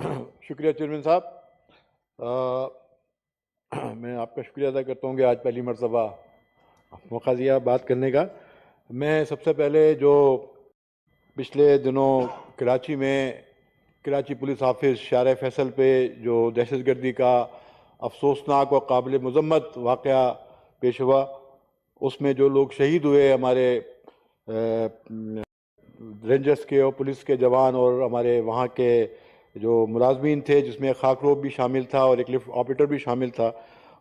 شکریہ چیئرمین صاحب. میں آپ کا شکریہ ادا کرتا ہوں کہ آج پہلی مرتبہ موقع دیا بات کرنے کا. میں سب سے پہلے جو پچھلے دنوں کراچی پولیس آفس شارع فیصل پہ جو دہشت گردی کا افسوسناک اور قابل مذمت واقعہ پیش ہوا، اس میں جو لوگ شہید ہوئے، ہمارے رینجرز کے اور پولیس کے جوان اور ہمارے وہاں کے جو ملازمین تھے، جس میں خاکروب بھی شامل تھا اور ایک لفٹ آپریٹر بھی شامل تھا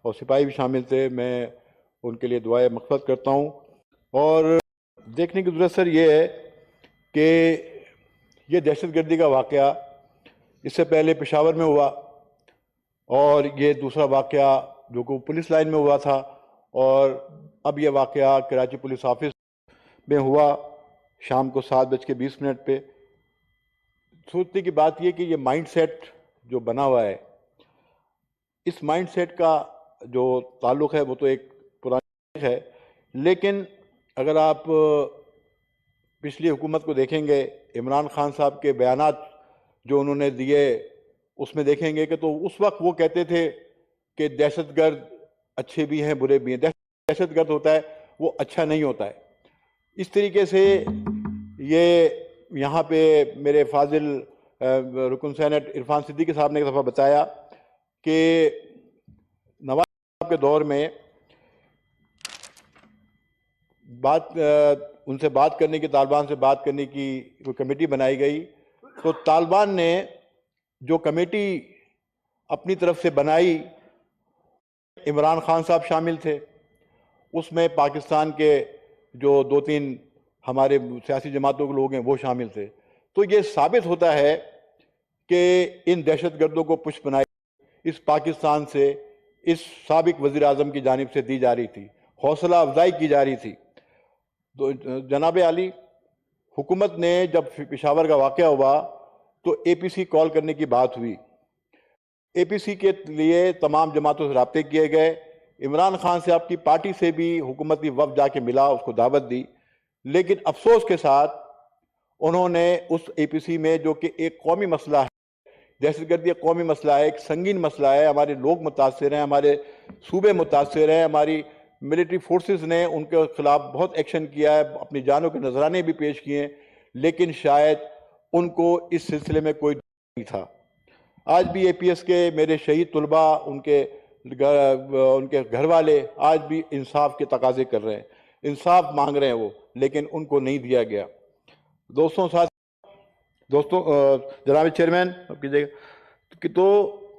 اور سپاہی بھی شامل تھے، میں ان کے لیے دعائے مغفرت کرتا ہوں. اور دیکھنے کی ضرورت سر یہ ہے کہ یہ دہشت گردی کا واقعہ اس سے پہلے پشاور میں ہوا، اور یہ دوسرا واقعہ جو کہ پولیس لائن میں ہوا تھا، اور اب یہ واقعہ کراچی پولیس آفس میں ہوا شام کو 7:20 پہ. سوچنے کی بات یہ کہ یہ مائنڈ سیٹ جو بنا ہوا ہے، اس مائنڈ سیٹ کا جو تعلق ہے وہ تو ایک پرانی ہے، لیکن اگر آپ پچھلی حکومت کو دیکھیں گے، عمران خان صاحب کے بیانات جو انہوں نے دیے، اس میں دیکھیں گے کہ تو اس وقت وہ کہتے تھے کہ دہشت گرد اچھے بھی ہیں برے بھی ہیں. دہشت گرد ہوتا ہے وہ اچھا نہیں ہوتا ہے. اس طریقے سے یہ یہاں پہ میرے فاضل رکن سینٹ عرفان صدیقی صاحب نے ایک دفعہ بتایا کہ نواز صاحب کے دور میں ان سے بات کرنے کی، طالبان سے بات کرنے کی کوئی کمیٹی بنائی گئی، تو طالبان نے جو کمیٹی اپنی طرف سے بنائی، عمران خان صاحب شامل تھے، اس میں پاکستان کے جو 2-3 ہمارے سیاسی جماعتوں کے لوگ ہیں وہ شامل تھے. تو یہ ثابت ہوتا ہے کہ ان دہشت گردوں کو پشت بنائی اس پاکستان سے، اس سابق وزیر اعظم کی جانب سے دی جا رہی تھی، حوصلہ افزائی کی جا رہی تھی. تو جناب عالی، حکومت نے جب پشاور کا واقعہ ہوا تو اے پی سی کال کرنے کی بات ہوئی. اے پی سی کے لیے تمام جماعتوں سے رابطے کیے گئے. عمران خان سے آپ کی پارٹی سے بھی حکومتی وفد جا کے ملا، اس کو دعوت دی، لیکن افسوس کے ساتھ انہوں نے اس اے پی سی میں، جو کہ ایک قومی مسئلہ ہے، دہشت گردی ایک قومی مسئلہ ہے، ایک سنگین مسئلہ ہے، ہمارے لوگ متاثر ہیں، ہمارے صوبے متاثر ہیں، ہماری ملٹری فورسز نے ان کے خلاف بہت ایکشن کیا ہے، اپنی جانوں کے نذرانے بھی پیش کیے ہیں، لیکن شاید ان کو اس سلسلے میں کوئی نہیں تھا. آج بھی اے پی ایس کے میرے شہید طلباء، ان کے گھر والے آج بھی انصاف کے تقاضے کر رہے ہیں، انصاف مانگ رہے ہیں وہ، لیکن ان کو نہیں دیا گیا. دوستوں جناب چیئرمین کیجیے گا کہ تو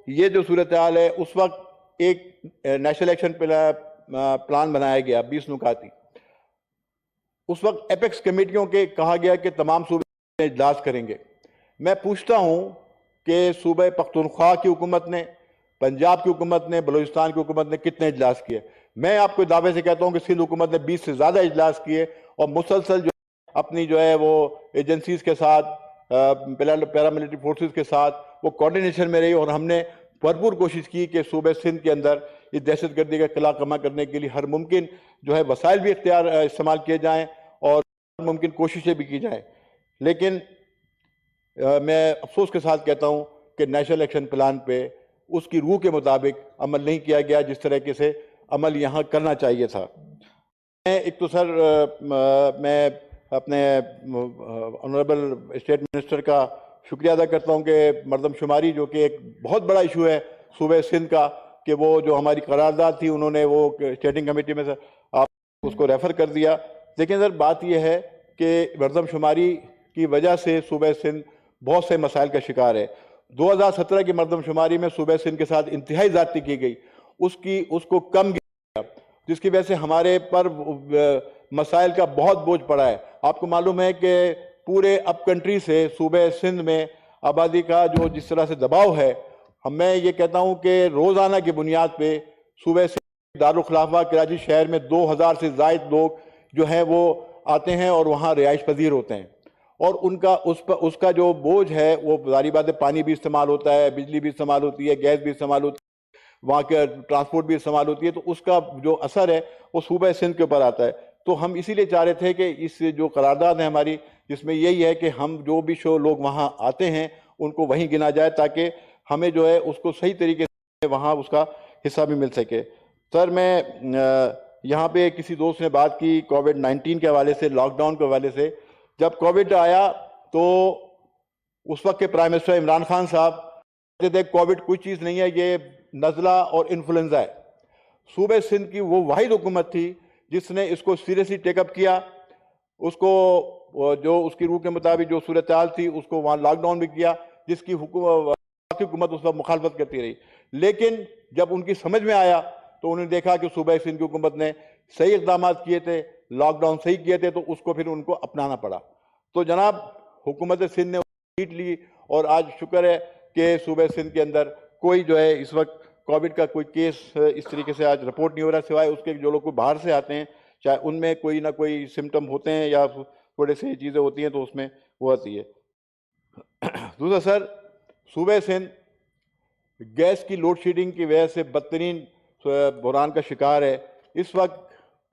یہ جو صورتحال ہے، اس وقت ایک نیشنل ایکشن پلان بنایا گیا 20 نکاتی. اس وقت ایپیکس کمیٹیوں کے کہا گیا کہ تمام صوبے اجلاس کریں گے. میں پوچھتا ہوں کہ صوبہ پختونخوا کی حکومت نے، پنجاب کی حکومت نے، بلوچستان کی حکومت نے کتنے اجلاس کیے؟ میں آپ کو دعوے سے کہتا ہوں کہ سندھ حکومت نے 20 سے زیادہ اجلاس کیے، اور مسلسل جو اپنی جو ہے وہ ایجنسیز کے ساتھ، پیراملٹری فورسز کے ساتھ وہ کوارڈینیشن میں رہی، اور ہم نے بھرپور کوشش کی کہ صوبہ سندھ کے اندر اس دہشت گردی کا خلا کما کرنے کے لیے ہر ممکن جو ہے وسائل بھی استعمال کیے جائیں اور ہر ممکن کوششیں بھی کی جائیں. لیکن میں افسوس کے ساتھ کہتا ہوں کہ نیشنل ایکشن پلان پہ اس کی روح کے مطابق عمل نہیں کیا گیا جس طریقے سے عمل یہاں کرنا چاہیے تھا. ایک تو سر میں اپنے آنریبل اسٹیٹ منسٹر کا شکریہ ادا کرتا ہوں کہ مردم شماری، جو کہ ایک بہت بڑا ایشو ہے صوبہ سندھ کا، کہ وہ جو ہماری قرارداد تھی انہوں نے وہ اسٹیٹنگ کمیٹی میں سے آپ اس کو ریفر کر دیا. لیکن سر بات یہ ہے کہ مردم شماری کی وجہ سے صوبہ سندھ بہت سے مسائل کا شکار ہے. 2017 کی مردم شماری میں صوبہ سندھ کے ساتھ انتہائی زیادتی کی گئی، اس کو کم کیا، جس کی وجہ سے ہمارے پر مسائل کا بہت بوجھ پڑا ہے. آپ کو معلوم ہے کہ پورے اپ کنٹری سے صوبہ سندھ میں آبادی کا جو جس طرح سے دباؤ ہے، میں یہ کہتا ہوں کہ روزانہ کی بنیاد پہ صوبہ سندھ دارالخلافہ کراچی شہر میں 2000 سے زائد لوگ جو ہیں وہ آتے ہیں اور وہاں رہائش پذیر ہوتے ہیں، اور اس کا جو بوجھ ہے وہ ظاہری بات ہے، پانی بھی استعمال ہوتا ہے، بجلی بھی استعمال ہوتی ہے، گیس بھی استعمال ہوتی ہے، وہاں کے ٹرانسپورٹ بھی استعمال ہوتی ہے، تو اس کا جو اثر ہے وہ صوبہ سندھ کے اوپر آتا ہے. تو ہم اسی لیے چاہ رہے تھے کہ اس جو قرارداد ہے ہماری، جس میں یہی ہے کہ ہم جو بھی لوگ وہاں آتے ہیں ان کو وہیں گنا جائے تاکہ ہمیں جو ہے اس کو صحیح طریقے سے وہاں اس کا حصہ بھی مل سکے. سر میں یہاں پہ کسی دوست نے بات کی کووڈ-19 کے حوالے سے, لاک ڈاؤن کے حوالے سے. جب کووڈ آیا تو اس وقت کے پرائم منسٹر عمران خان صاحب کہتے تھے کووڈ کوئی چیز نہیں ہے, یہ نزلہ اور انفلوئنزا ہے. صوبہ سندھ کی وہ واحد حکومت تھی جس نے اس کو سیریسلی ٹیک اپ کیا. اس کو جو اس کی روح کے مطابق جو صورتحال تھی اس کو وہاں لاک ڈاؤن بھی کیا, جس کی حکومت اس وقت مخالفت کرتی رہی. لیکن جب ان کی سمجھ میں آیا تو انہوں نے دیکھا کہ صوبہ سندھ کی حکومت نے صحیح اقدامات کیے تھے, لاک ڈاؤن صحیح کیے تھے, تو اس کو پھر ان کو اپنانا پڑا. تو جناب حکومت سندھ نے سیٹ لی اور آج شکر ہے کہ صوبہ سندھ کے اندر کوئی جو ہے اس وقت کووڈ کا کوئی کیس اس طریقے سے آج رپورٹ نہیں ہو رہا, سوائے اس کے جو لوگ باہر سے آتے ہیں چاہے ان میں کوئی نہ کوئی سمٹم ہوتے ہیں یا تھوڑے سے چیزیں ہوتی ہیں تو اس میں وہ آتی ہے. دوسرا سر, صوبہ سندھ گیس کی لوڈ شیڈنگ کی وجہ سے بدترین بحران کا شکار ہے اس وقت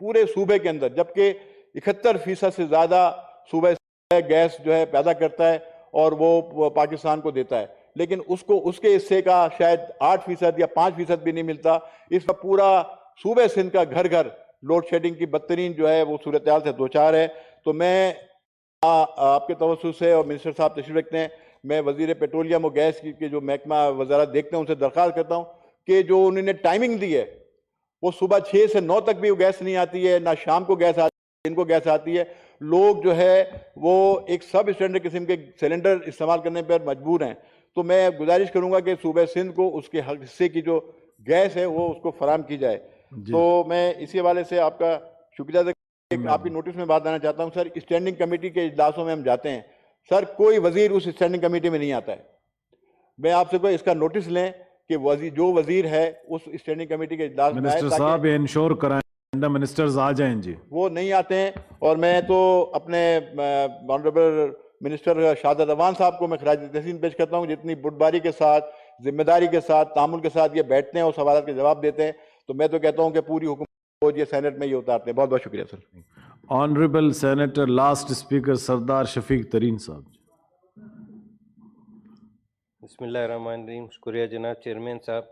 پورے صوبے کے اندر, جبکہ 71% سے زیادہ صوبہ گیس جو ہے پیدا کرتا ہے اور وہ پاکستان کو دیتا ہے, لیکن اس کے حصے کا شاید 8% یا 5% بھی نہیں ملتا. اس کا پورا صوبہ سندھ کا گھر گھر لوڈ شیڈنگ کی بدترین جو ہے وہ صورتحال سے دوچار ہے. تو میں آپ کے توسط سے, اور منسٹر صاحب تشریف رکھتے ہیں, میں وزیر پیٹرولیم اور گیس کی جو محکمہ وزارت دیکھتے ہیں ان سے درخواست کرتا ہوں کہ جو انہوں نے ٹائمنگ دی ہے وہ صبح 6 سے 9 تک بھی وہ گیس نہیں آتی ہے, نہ شام کو گیس آتی ہے, ان کو گیس آتی ہے. لوگ جو ہے وہ ایک سب اسٹینڈرڈ قسم کے سلنڈر استعمال کرنے پر مجبور ہیں. تو میں گزارش کروں گا کہ صوبہ سندھ کو اس کے حصے کی جو گیس ہے وہ اس کو فراہم کی جائے. تو میں اسی حوالے سے آپ کا شکریہ ادا آپ کی نوٹس میں بات دینا چاہتا ہوں. سر, اسٹینڈنگ کمیٹی کے اجلاسوں میں ہم جاتے ہیں, سر کوئی وزیر اس اسٹینڈنگ کمیٹی میں نہیں آتا ہے. میں آپ سے کوئی اس کا نوٹس لیں کہ جو وزیر ہے اس اسٹینڈنگ کمیٹی کے اجلاس میں آئے, منسٹر صاحب انشور کرائیں منسٹرز آ جائیں. جی وہ نہیں آتے ہیں. اور میں تو اپنے آنریبل منسٹر شہزاد امان صاحب کو میں خراج تحسین پیش کرتا ہوں, جتنی بردباری کے ساتھ, ذمہ داری کے ساتھ, تعامل کے ساتھ یہ بیٹھتے ہیں اور سوالات کے جواب دیتے ہیں. تو میں تو کہتا ہوں کہ پوری حکومت کو یہ سینٹ میں یہ اتارتے ہیں. بہت بہت شکریہ سر. آنریبل سینیٹر لاسٹ اسپیکر سردار شفیق ترین صاحب. بسم اللہ الرحمن الرحیم. شکریہ جناب چیئرمین صاحب.